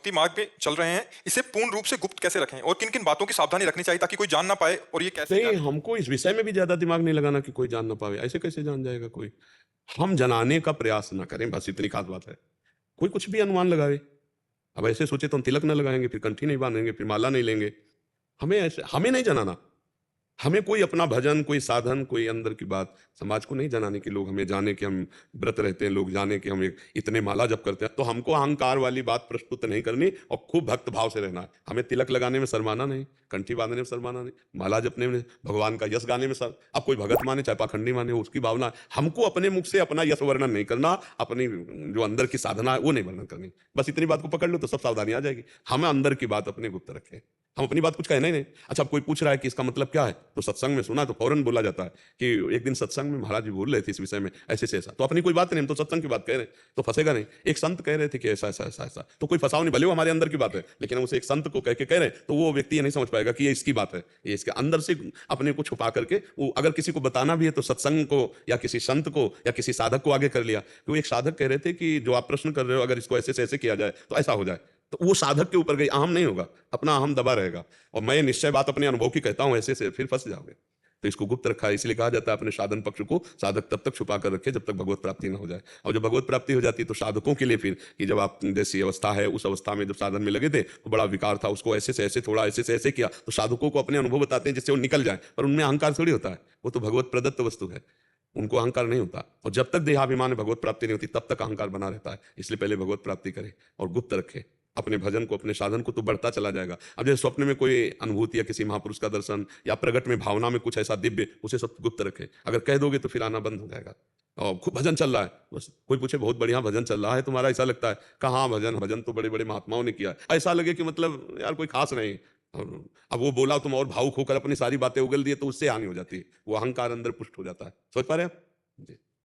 भक्ति मार्ग पे चल रहे हैं, इसे पूर्ण रूप से गुप्त कैसे रखें और किन-किन बातों की सावधानी रखनी चाहिए ताकि कोई जान ना पाए और ये कैसे नहीं, जाने? हमको इस विषय में भी ज़्यादा दिमाग नहीं लगाना कि कोई जान ना पावे, ऐसे कैसे जान जाएगा कोई? हम जनाने का प्रयास ना करें, बस इतनी ख़ास बात है। कोई कुछ भी अनुमान लगावे, अब ऐसे सोचे तो हम तिलक ना लगाएँगे, फिर कंठी नहीं बाँधेंगे, फिर माला नहीं लेंगे। हमें नहीं जनाना। हमें कोई अपना भजन, कोई साधन, कोई अंदर की बात समाज को नहीं जनाने की, लोग हमें जाने कि हम व्रत रहते हैं, लोग जाने कि हम इतने माला जप करते हैं। तो हमको अहंकार वाली बात प्रस्तुत नहीं करनी और खूब भक्त भाव से रहना है। हमें तिलक लगाने में शर्माना नहीं, कंठी बांधने में शर्माना नहीं, माला जपने में, भगवान का यश गाने में शर्म। अब कोई भगत माने चाहे पाखंडी माने, वो उसकी भावना है। हमको अपने मुख से अपना यश वर्णन नहीं करना, अपनी जो अंदर की साधना है वो नहीं वर्णन करनी। बस इतनी बात को पकड़ लो तो सब सावधानी आ जाएगी। हम अंदर की बात अपने गुप्त रखें, हम अपनी बात कुछ कहना ही नहीं। अच्छा, अब कोई पूछ रहा है कि इसका मतलब क्या है, तो सत्संग में सुना तो फौरन बोला जाता है कि एक दिन सत्संग में महाराज जी बोल रहे थे इस विषय में ऐसे से ऐसा, तो अपनी कोई बात नहीं, हम तो सत्संग की बात कह रहे हैं, तो फंसेगा नहीं। एक संत कह रहे थे कि ऐसा ऐसा ऐसा ऐसा, तो कोई फंसाव नहीं, भले वो हमारे अंदर की बात है, लेकिन हम उसे एक संत को कह के कह रहे हैं, तो वो व्यक्ति ये नहीं समझ पाएगा कि ये इसकी बात है, ये इसके अंदर से अपने को छुपा करके वो अगर किसी को बताना भी है तो सत्संग को या किसी संत को या किसी साधक को आगे कर लिया। तो एक साधक कह रहे थे कि जो आप प्रश्न कर रहे हो, अगर इसको ऐसे से ऐसे किया जाए तो ऐसा हो जाए, तो वो साधक के ऊपर गई, अहम नहीं होगा, अपना अहम दबा रहेगा। और मैं निश्चय बात अपने अनुभव की कहता हूं, ऐसे से फिर फंस जाओगे। तो इसको गुप्त रखा है, इसलिए कहा जाता है अपने साधन पक्ष को साधक तब तक छुपा कर रखे जब तक भगवत प्राप्ति न हो जाए। और जब भगवत प्राप्ति हो जाती है तो साधकों के लिए फिर कि जब आप जैसी अवस्था है उस अवस्था में जब साधन में लगे थे तो बड़ा विकार था, उसको ऐसे से ऐसे थोड़ा ऐसे से ऐसे किया, तो साधकों को अपने अनुभव बताते हैं जिससे वो निकल जाए, पर उनमें अहंकार थोड़ी होता है, वो तो भगवत प्रदत्त वस्तु है, उनको अहंकार नहीं होता। और जब तक देहाभिमान में भगवत प्राप्ति नहीं होती तब तक अहंकार बना रहता है। इसलिए पहले भगवत प्राप्ति करें और गुप्त रखें अपने भजन को, अपने साधन को, तो बढ़ता चला जाएगा। अब जैसे स्वप्न में कोई अनुभूति या किसी महापुरुष का दर्शन या प्रगट में भावना में कुछ ऐसा दिव्य, उसे सब गुप्त रखें। अगर कह दोगे तो फिर आना बंद हो जाएगा। और खूब भजन चल रहा है, बस कोई पूछे बहुत बढ़िया भजन चल रहा है तुम्हारा, ऐसा लगता है, कहाँ भजन, भजन तो बड़े बड़े महात्माओं ने किया है। ऐसा लगे कि मतलब यार कोई खास नहीं। और अब वो बोला तुम और भावुक होकर अपनी सारी बातें उगल दिए, तो उससे हानि हो जाती है, वो अहंकार अंदर पुष्ट हो जाता है। सोच पा रहे हैं आप जी।